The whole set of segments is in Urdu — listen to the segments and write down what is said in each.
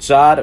4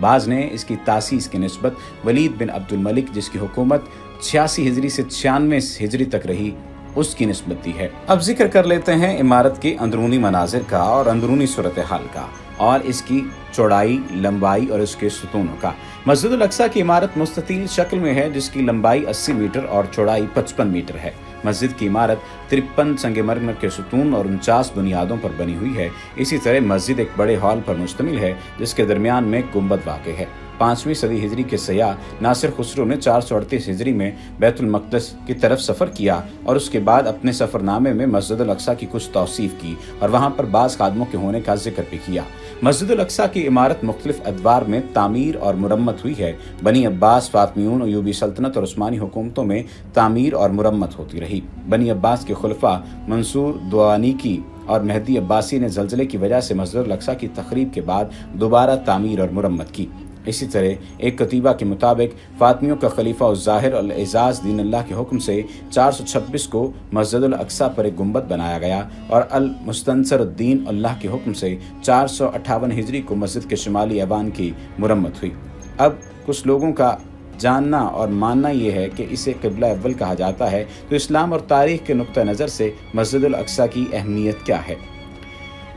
بعض نے اس کی تاسیس کی نسبت ولید بن عبد الملک جس کی حکومت 86 ہجری سے 96 ہجری تک رہی اس کی نسبت دی ہے۔ اب ذکر کر لیتے ہیں عمارت کے اندرونی مناظر کا اور اندرونی صورتحال کا اور اس کی چوڑائی، لمبائی اور اس کے ستونوں کا۔ مسجد الاقصیٰ کی عمارت مستطیل شکل میں ہے جس کی لمبائی 80 میٹر اور چوڑائی 55 میٹر ہے۔ مسجد کی عمارت 53 سنگ مرمر کے ستون اور 49 بنیادوں پر بنی ہوئی ہے۔ اسی طرح مسجد ایک بڑے ہال پر مشتمل ہے جس کے درمیان میں گنبد واقع ہے۔ 5ویں صدی ہجری کے سیاح ناصر خسرو نے 438 ہجری میں بیت المقدس کی طرف سفر کیا اور اس کے بعد اپنے سفر نامے میں مسجد الاقصیٰ کی کچھ توصیف کی اور وہاں پر بعض خادموں کے ہونے کا ذکر بھی کیا۔ مسجد الاقصیٰ کی عمارت مختلف ادوار میں تعمیر اور مرمت ہوئی ہے۔ بنی عباس، فاطمیون، ایوبی سلطنت اور عثمانی حکومتوں میں تعمیر اور مرمت ہوتی رہی۔ بنی عباس کے خلفاء منصور دوانیکی اور مہدی عباسی نے زلزلے کی وجہ سے مسجد الاقصیٰ کی تخریب کے بعد دوبارہ تعمیر اور مرمت کی۔ اسی طرح ایک کتیبہ کے مطابق فاطمیوں کا خلیفہ الظاہر الاعزاز دین اللہ کے حکم سے 426 کو مسجد الاقصیٰ پر ایک گنبد بنایا گیا اور المستنصر الدین اللہ کے حکم سے 458 ہجری کو مسجد کے شمالی ایوان کی مرمت ہوئی۔ اب کچھ لوگوں کا جاننا اور ماننا یہ ہے کہ اسے قبلہ اول کہا جاتا ہے، تو اسلام اور تاریخ کے نقطہ نظر سے مسجد الاقصیٰ کی اہمیت کیا ہے؟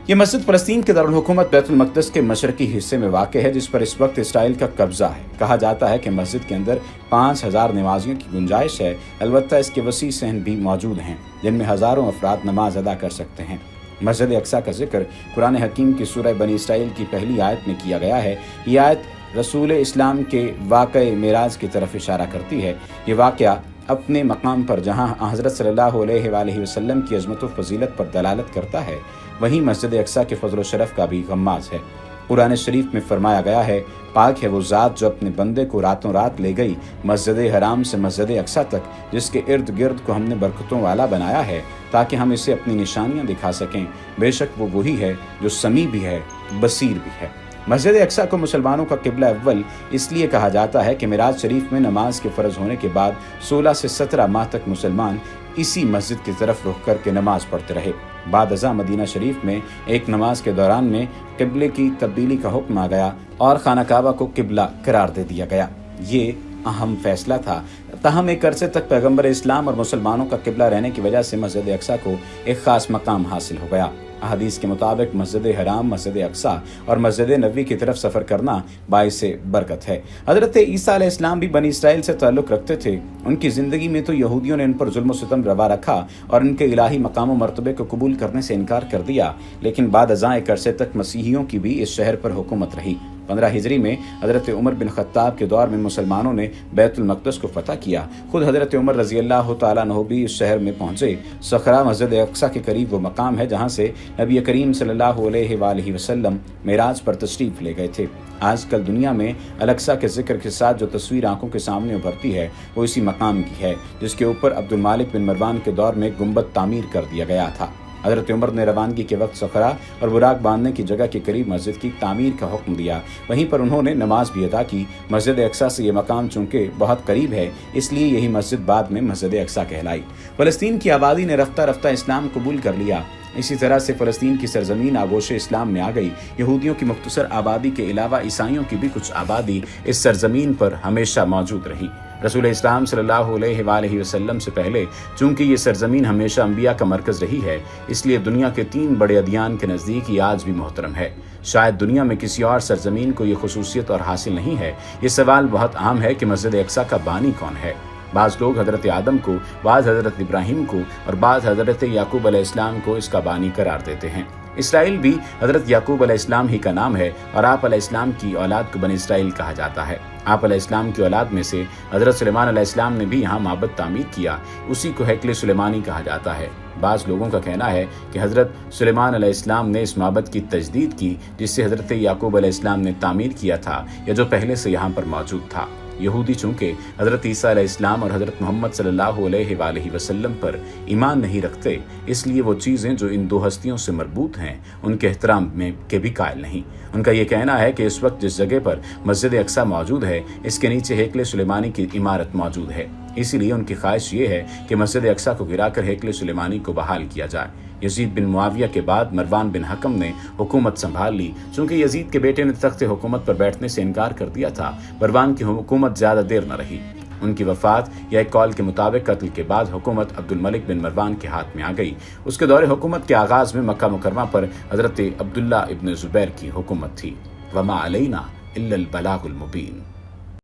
یہ مسجد فلسطین کے دارالحکومت بیت المقدس کے مشرقی حصے میں واقع ہے جس پر اس وقت اسرائیل کا قبضہ ہے۔ کہا جاتا ہے کہ مسجد کے اندر 5000 نمازیوں کی گنجائش ہے، البتہ اس کے وسیع صحن بھی موجود ہیں جن میں ہزاروں افراد نماز ادا کر سکتے ہیں۔ مسجد اقصیٰ کا ذکر قرآن حکیم کی سورہ بنی اسرائیل کی پہلی آیت میں کیا گیا ہے۔ یہ آیت رسول اسلام کے واقعہ معراج کی طرف اشارہ کرتی ہے۔ یہ واقعہ اپنے مقام پر جہاں حضرت صلی اللہ علیہ وآلہ وسلم کی عظمت و فضیلت پر دلالت کرتا ہے، وہیں مسجد اقصیٰ کے فضل و شرف کا بھی غماز ہے۔ قرآن شریف میں فرمایا گیا ہے، پاک ہے وہ ذات جو اپنے بندے کو راتوں رات لے گئی مسجد حرام سے مسجد اقصیٰ تک، جس کے ارد گرد کو ہم نے برکتوں والا بنایا ہے تاکہ ہم اسے اپنی نشانیاں دکھا سکیں۔ بے شک وہ وہی ہے جو سمیع بھی ہے، بصیر بھی ہے۔ مسجد اقصیٰ کو مسلمانوں کا قبلہ اول اس لیے کہا جاتا ہے کہ معراج شریف میں نماز کے فرض ہونے کے بعد 16 سے 17 ماہ تک مسلمان اسی مسجد کی طرف رخ کر کے نماز پڑھتے رہے۔ بعد ازاں مدینہ شریف میں ایک نماز کے دوران میں قبلے کی تبدیلی کا حکم آ گیا اور خانہ کعبہ کو قبلہ قرار دے دیا گیا۔ یہ اہم فیصلہ تھا، تاہم ایک عرصے تک پیغمبر اسلام اور مسلمانوں کا قبلہ رہنے کی وجہ سے مسجد اقصیٰ کو ایک خاص مقام حاصل ہو گیا۔ احادیث کے مطابق مسجد حرام، مسجد اقصیٰ اور مسجد نبوی کی طرف سفر کرنا باعث برکت ہے۔ حضرت عیسیٰ علیہ السلام بھی بنی اسرائیل سے تعلق رکھتے تھے۔ ان کی زندگی میں تو یہودیوں نے ان پر ظلم و ستم روا رکھا اور ان کے الہی مقام و مرتبے کو قبول کرنے سے انکار کر دیا، لیکن بعد ازاں ایک عرصے تک مسیحیوں کی بھی اس شہر پر حکومت رہی۔ 15 ہجری میں حضرت عمر بن خطاب کے دور میں مسلمانوں نے بیت المقدس کو فتح کیا۔ خود حضرت عمر رضی اللہ تعالیٰ عنہ بھی اس شہر میں پہنچے۔ صخرہ مسجد اقصیٰ کے قریب وہ مقام ہے جہاں سے نبی کریم صلی اللہ علیہ وآلہ وسلم معراج پر تشریف لے گئے تھے۔ آج کل دنیا میں الاقصیٰ کے ذکر کے ساتھ جو تصویر آنکھوں کے سامنے ابھرتی ہے وہ اسی مقام کی ہے جس کے اوپر عبد المالک بن مروان کے دور میں گنبد تعمیر کر دیا گیا تھا۔ حضرت عمر نے روانگی کے وقت صخرہ اور براق باندھنے کی جگہ کے قریب مسجد کی تعمیر کا حکم دیا، وہیں پر انہوں نے نماز بھی ادا کی۔ مسجد اقصیٰ سے یہ مقام چونکہ بہت قریب ہے اس لیے یہی مسجد بعد میں مسجد اقصیٰ کہلائی۔ فلسطین کی آبادی نے رفتہ رفتہ اسلام قبول کر لیا۔ اسی طرح سے فلسطین کی سرزمین آغوش اسلام میں آ گئی۔ یہودیوں کی مختصر آبادی کے علاوہ عیسائیوں کی بھی کچھ آبادی اس سرزمین پر ہمیشہ موجود رہی۔ رسول اسلام صلی اللہ علیہ وآلہ وسلم سے پہلے چونکہ یہ سرزمین ہمیشہ انبیاء کا مرکز رہی ہے، اس لیے دنیا کے 3 بڑے ادیان کے نزدیک یہ آج بھی محترم ہے۔ شاید دنیا میں کسی اور سرزمین کو یہ خصوصیت اور حاصل نہیں ہے۔ یہ سوال بہت عام ہے کہ مسجد اقصیٰ کا بانی کون ہے؟ بعض لوگ حضرت آدم کو، بعض حضرت ابراہیم کو اور بعض حضرت یعقوب علیہ السلام کو اس کا بانی قرار دیتے ہیں۔ اسرائیل بھی حضرت یعقوب علیہ السلام ہی کا نام ہے اور آپ علیہ السلام کی اولاد کو بنی اسرائیل کہا جاتا ہے۔ آپ علیہ السلام کی اولاد میں سے حضرت سلیمان علیہ السلام نے بھی یہاں معبد تعمیر کیا، اسی کو ہیکل سلیمانی کہا جاتا ہے۔ بعض لوگوں کا کہنا ہے کہ حضرت سلیمان علیہ السلام نے اس معبد کی تجدید کی جس سے حضرت یعقوب علیہ السلام نے تعمیر کیا تھا یا جو پہلے سے یہاں پر موجود تھا۔ یہودی چونکہ حضرت عیسیٰ علیہ السلام اور حضرت محمد صلی اللہ علیہ وآلہ وسلم پر ایمان نہیں رکھتے، اس لیے وہ چیزیں جو ان 2 ہستیوں سے مربوط ہیں ان کے احترام میں کے بھی قائل نہیں۔ ان کا یہ کہنا ہے کہ اس وقت جس جگہ پر مسجد اقصیٰ موجود ہے اس کے نیچے ہیکل سلیمانی کی عمارت موجود ہے، اسی لیے ان کی خواہش یہ ہے کہ مسجد اقصیٰ کو گرا کر ہیکل سلیمانی کو بحال کیا جائے۔ یزید بن معاویہ کے بعد مروان بن حکم نے حکومت سنبھال لی۔ چونکہ یزید کے بیٹے نے تخت حکومت پر بیٹھنے سے انکار کر دیا تھا، مروان کی حکومت زیادہ دیر نہ رہی۔ ان کی وفات یا ایک قول کے مطابق قتل کے بعد حکومت عبد الملک بن مروان کے ہاتھ میں آ گئی۔ اس کے دور حکومت کے آغاز میں مکہ مکرمہ پر حضرت عبداللہ ابن زبیر کی حکومت تھی۔ وما علینا الا البلاغ المبین۔